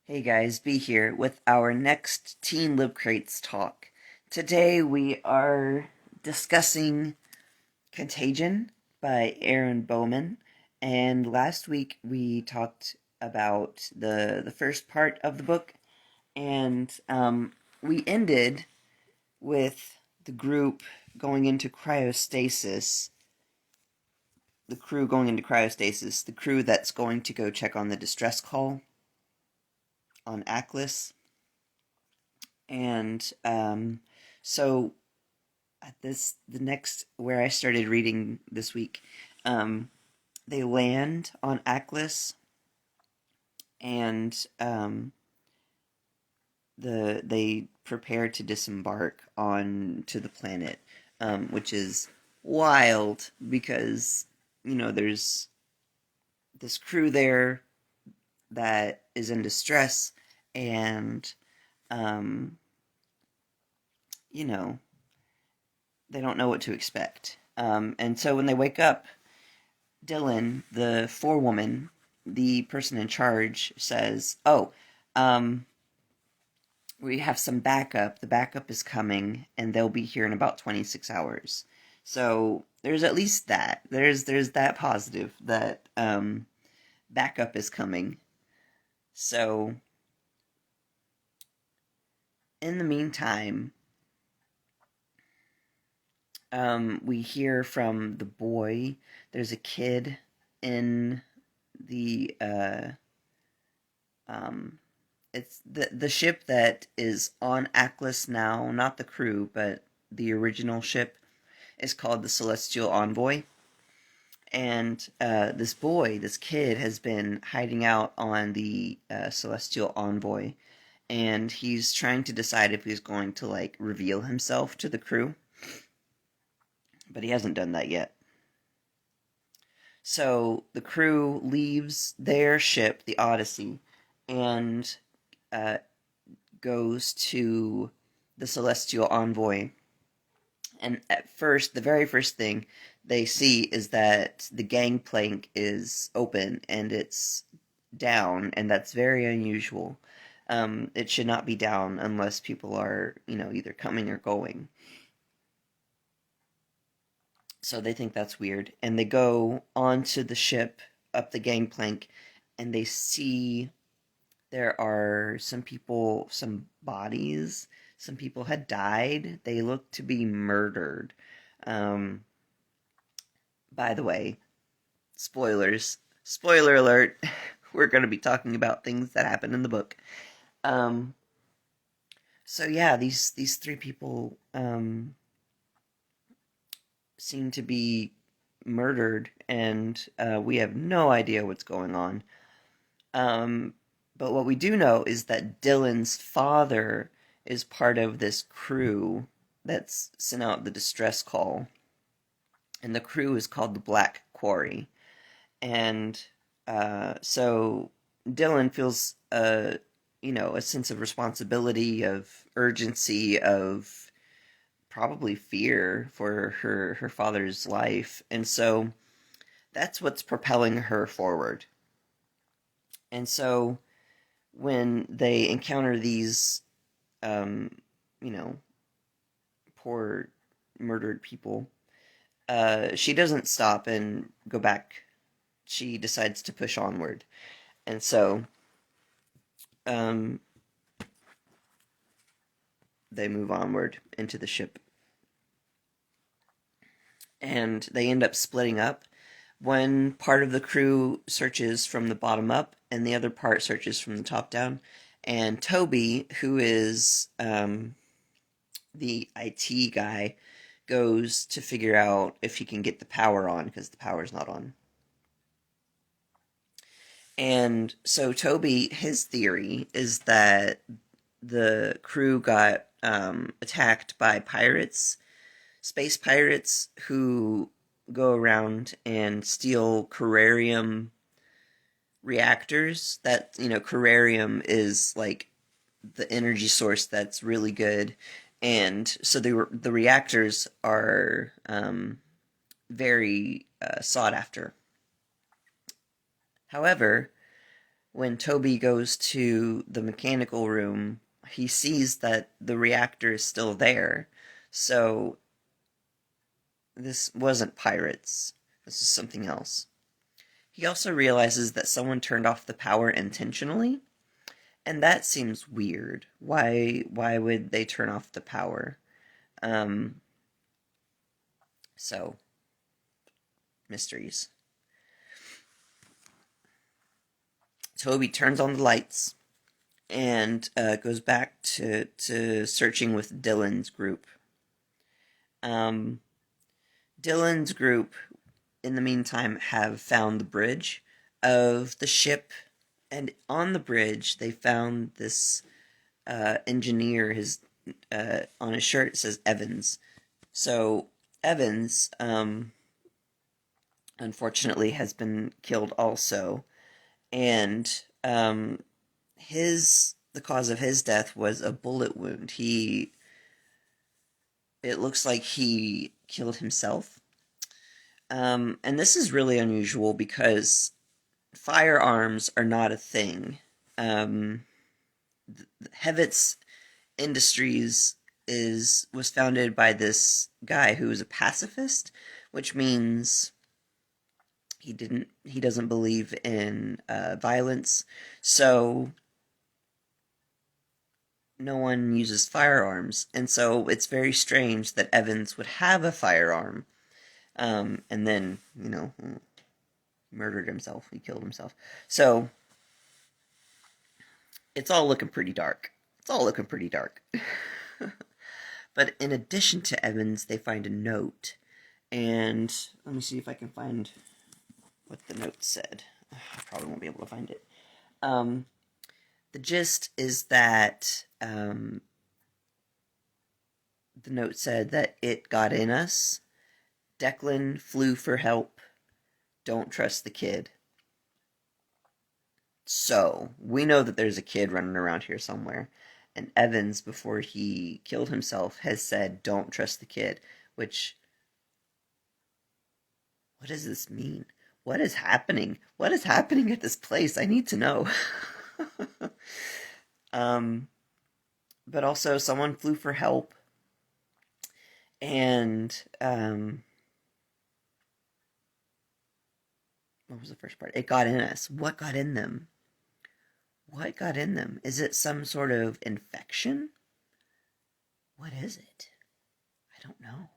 Hey guys, B here with our next Teen LibCrates talk. Today we are discussing Contagion by Aaron Bowman, and last week we talked about the first part of the book, and we ended with the group going into cryostasis. The crew going into cryostasis, the crew that's going to go check on the distress call on Aklis. And so at the next where I started reading this week, um, they land on Aklis, and they prepare to disembark on to the planet, which is wild because there's this crew there that is in distress, and um, you know they don't know what to expect. And so when they wake up, Dylan, the forewoman, the person in charge, says, "Oh, um, we have some backup. The backup is coming, and they'll be here in about 26 hours." So there's at least that. There's that positive that backup is coming. So in the meantime, we hear from the boy. There's a kid in the um, it's the ship that is on Aklis now, not the crew, but the original ship is called the Celestial Envoy. And this kid, has been hiding out on the Celestial Envoy, and he's trying to decide if he's going to reveal himself to the crew, but he hasn't done that yet. So the crew leaves their ship, the Odyssey, and uh, goes to the Celestial Envoy. And at first, the very first thing they see is that the gangplank is open and it's down, and that's very unusual. It should not be down unless people are, either coming or going. So they think that's weird, and they go onto the ship up the gangplank, and they see there are some people, some bodies. Some people had died. They look to be murdered. Um, by the way, spoilers. Spoiler alert. We're going to be talking about things that happen in the book. Um, so yeah, these three people seem to be murdered, and we have no idea what's going on. Um, but what we do know is that Dylan's father is part of this crew that's sent out the distress call, and the crew is called the Black Quarry. And so Dylan feels a sense of responsibility, of urgency, of probably fear for her father's life, and so that's what's propelling her forward. And so when they encounter these, um, you know, poor murdered people, she doesn't stop and go back. She decides to push onward, and so um, they move onward into the ship, and they end up splitting up. One part of the crew searches from the bottom up, and the other part searches from the top down. And Toby, who is the IT guy, goes to figure out if he can get the power on, because the power's not on. And so Toby, his theory is that the crew got attacked by pirates, space pirates, who go around and steal Carrarium reactors. That, Carrarium is like the energy source that's really good, and so the reactors are very sought after. However, when Toby goes to the mechanical room, he sees that the reactor is still there. So this wasn't pirates. This is something else. He also realizes that someone turned off the power intentionally, and that seems weird. Why would they turn off the power? Um so mysteries. Toby turns on the lights and goes back to searching with Dylan's group. Um, Dylan's group, in the meantime, have found the bridge of the ship, and on the bridge they found this engineer. His on his shirt it says Evans. So Evans, unfortunately, has been killed also, and the cause of his death was a bullet wound. It looks like he killed himself. And this is really unusual because firearms are not a thing. Um, Hevitt's Industries was founded by this guy who was a pacifist, which means he doesn't believe in violence. So no one uses firearms, and so it's very strange that Evans would have a firearm, and then murdered himself. He killed himself. So it's all looking pretty dark. It's all looking pretty dark. But in addition to Evans, they find a note, and let me see if I can find what the note said. I probably won't be able to find it. The gist is that the note said that it got in us. Declan flew for help. Don't trust the kid. So, we know that there's a kid running around here somewhere. And Evans, before he killed himself, has said, don't trust the kid. Which, what does this mean? What is happening? What is happening at this place? I need to know. um, but also, someone flew for help. And, what was the first part? It got in us. What got in them? What got in them? Is it some sort of infection? What is it? I don't know.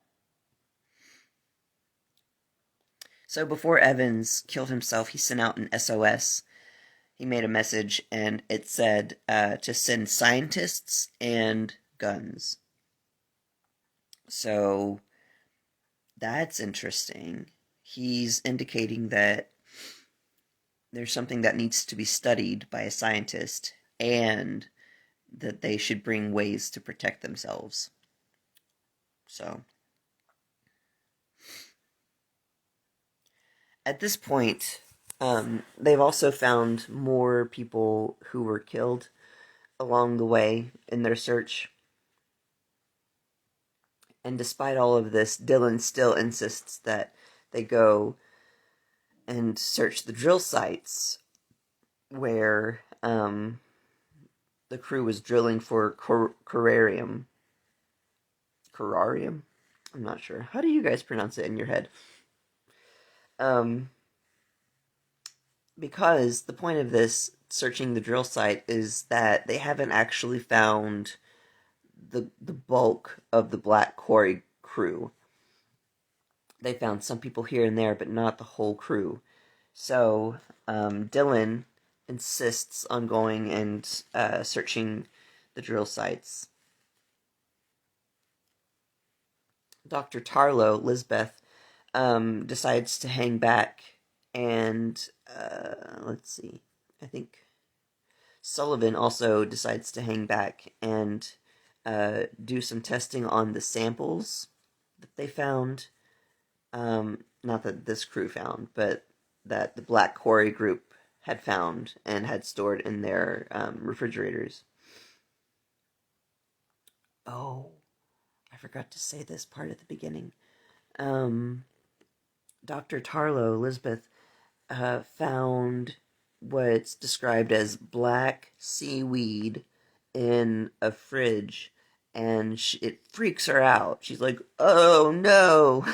So before Evans killed himself, he sent out an SOS. He made a message, and it said to send scientists and guns. So that's interesting. He's indicating that there's something that needs to be studied by a scientist, and that they should bring ways to protect themselves. So, at this point, they've also found more people who were killed along the way in their search. And despite all of this, Dylan still insists that they go and search the drill sites where the crew was drilling for corarium. Corarium? I'm not sure. How do you guys pronounce it in your head? Because the point of this searching the drill site is that they haven't actually found the bulk of the Black Quarry crew. They found some people here and there, but not the whole crew. So Dylan insists on going and searching the drill sites. Dr. Tarlow, Lisbeth, decides to hang back, and let's see, I think Sullivan also decides to hang back and do some testing on the samples that they found. Not that this crew found, but that the Black Quarry group had found and had stored in their refrigerators. Oh, I forgot to say this part at the beginning. Dr. Tarlow, Elizabeth, found what's described as black seaweed in a fridge, and it freaks her out. She's like, "Oh no!"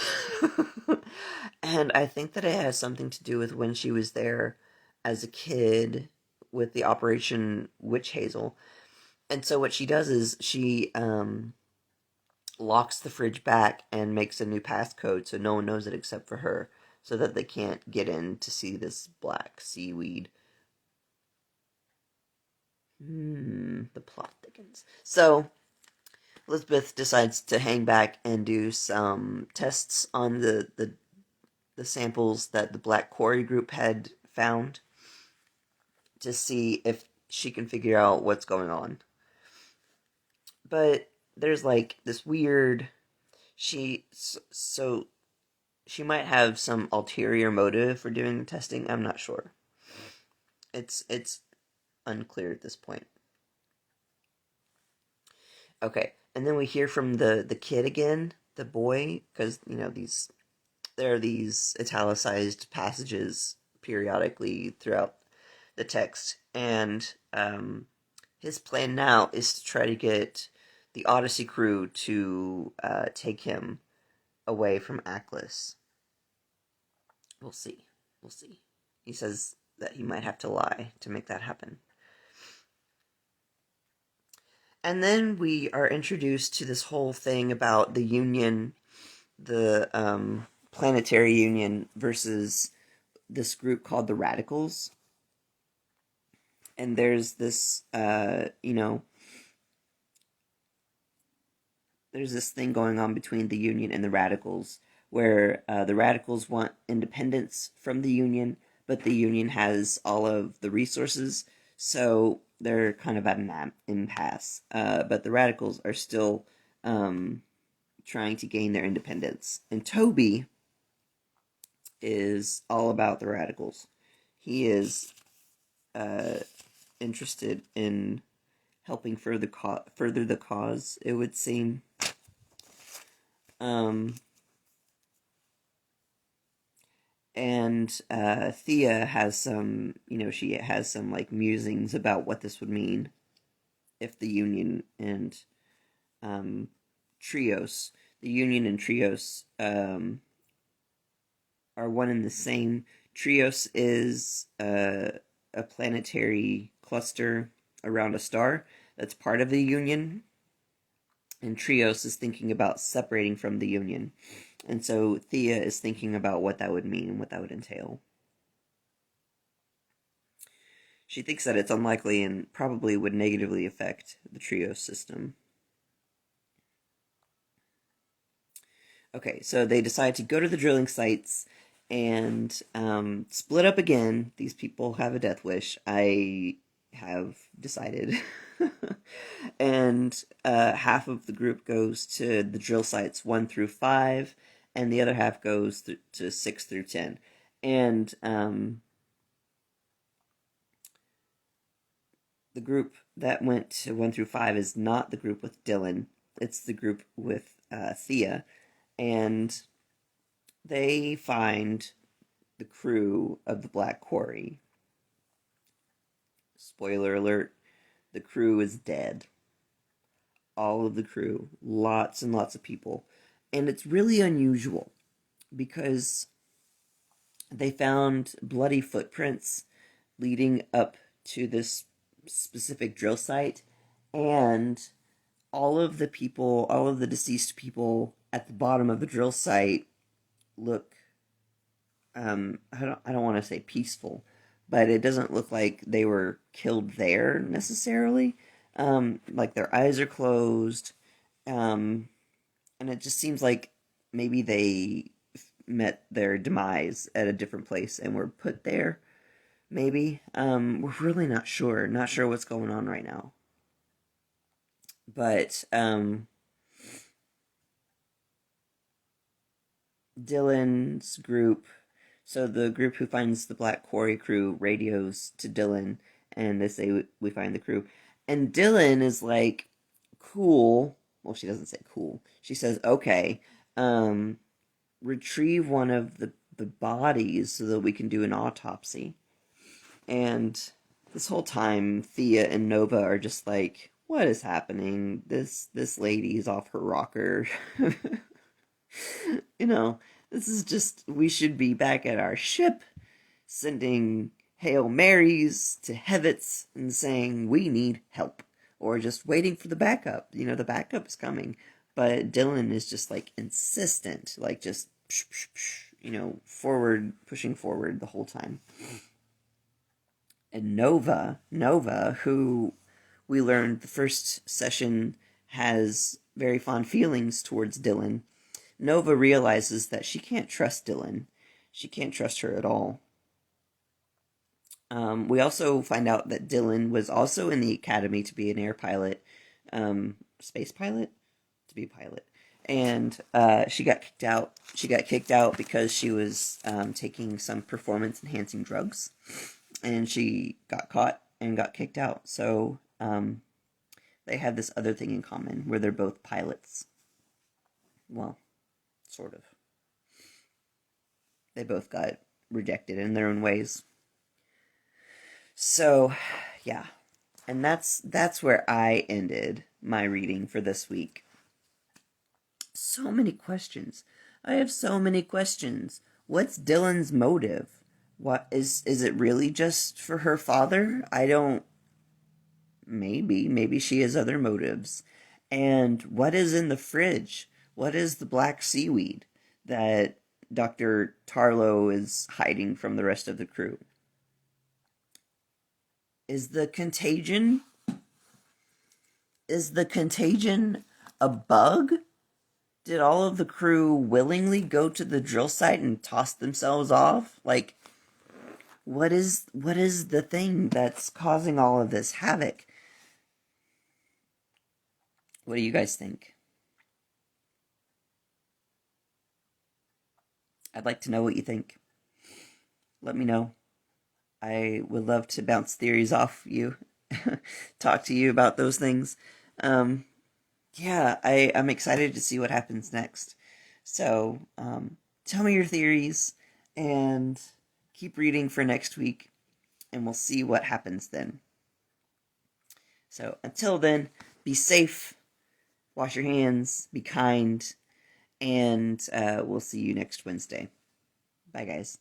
And I think that it has something to do with when she was there as a kid with the Operation Witch Hazel. And so what she does is she locks the fridge back and makes a new passcode so no one knows it except for her, so that they can't get in to see this black seaweed. The plot thickens. So Elizabeth decides to hang back and do some tests on the samples that the Black Quarry group had found to see if she can figure out what's going on. But there's like this weird so she might have some ulterior motive for doing the testing. I'm not sure. It's unclear at this point. Okay, and then we hear from the kid again, the boy, because there are these italicized passages periodically throughout the text, and his plan now is to try to get the Odyssey crew to take him away from Aklis. We'll see. We'll see. He says that he might have to lie to make that happen. And then we are introduced to this whole thing about the Union, the Planetary Union, versus this group called the Radicals. And there's this, there's this thing going on between the Union and the Radicals, where the Radicals want independence from the Union, but the Union has all of the resources, so they're kind of at an impasse. But the Radicals are still trying to gain their independence. And Toby is all about the Radicals. He is uh, interested in helping further the cause, it would seem. Um, and Thea has she has some like musings about what this would mean if the Union and um, Trios, the Union and Trios are one and the same. Trios is a planetary cluster around a star that's part of the Union, and Trios is thinking about separating from the Union. And so Thea is thinking about what that would mean and what that would entail. She thinks that it's unlikely and probably would negatively affect the Trios system. Okay, so they decide to go to the drilling sites and split up again. These people have a death wish. I have decided. And half of the group goes to the drill sites 1 through 5, and the other half goes to 6 through 10. And the group that went to 1 through 5 is not the group with Dylan. It's the group with Thea. And they find the crew of the Black Quarry. Spoiler alert, the crew is dead. All of the crew, lots and lots of people. And it's really unusual because they found bloody footprints leading up to this specific drill site, and all of the deceased people at the bottom of the drill site look I don't want to say peaceful, but it doesn't look like they were killed there necessarily. Like their eyes are closed, and it just seems like maybe they met their demise at a different place and were put there. Maybe we're really not sure. Not sure what's going on right now. But Dylan's group, so the group who finds the Black Quarry crew radios to Dylan, and they say we find the crew, and Dylan is like, cool. Well, she doesn't say cool. She says, okay, retrieve one of the bodies so that we can do an autopsy. And this whole time, Thea and Nova are just like, what is happening? This lady's off her rocker. You know, this is just, we should be back at our ship, sending Hail Marys to Hevitz and saying, we need help. Or just waiting for the backup. You know, the backup is coming. But Dylan is just like insistent, like just, you know, forward, pushing forward the whole time. And Nova, who we learned the first session has very fond feelings towards Dylan, Nova realizes that she can't trust Dylan. She can't trust her at all. We also find out that Dylan was also in the academy to be an air pilot, space pilot, to be a pilot, and she got kicked out. She got kicked out because she was taking some performance-enhancing drugs, and she got caught and got kicked out. So they have this other thing in common where they're both pilots. Well, sort of. They both got rejected in their own ways. So, yeah. And that's where I ended my reading for this week. So many questions. I have so many questions. What's Dylan's motive? What is it really just for her father? I don't. Maybe she has other motives. And what is in the fridge? What is the black seaweed that Dr. Tarlow is hiding from the rest of the crew? Is the contagion a bug? Did all of the crew willingly go to the drill site and toss themselves off? Like, what is the thing that's causing all of this havoc? What do you guys think? I'd like to know what you think. Let me know. I would love to bounce theories off you, talk to you about those things. Yeah, I'm excited to see what happens next. So, tell me your theories and keep reading for next week, and we'll see what happens then. So, until then, be safe, wash your hands, be kind, and we'll see you next Wednesday. Bye, guys.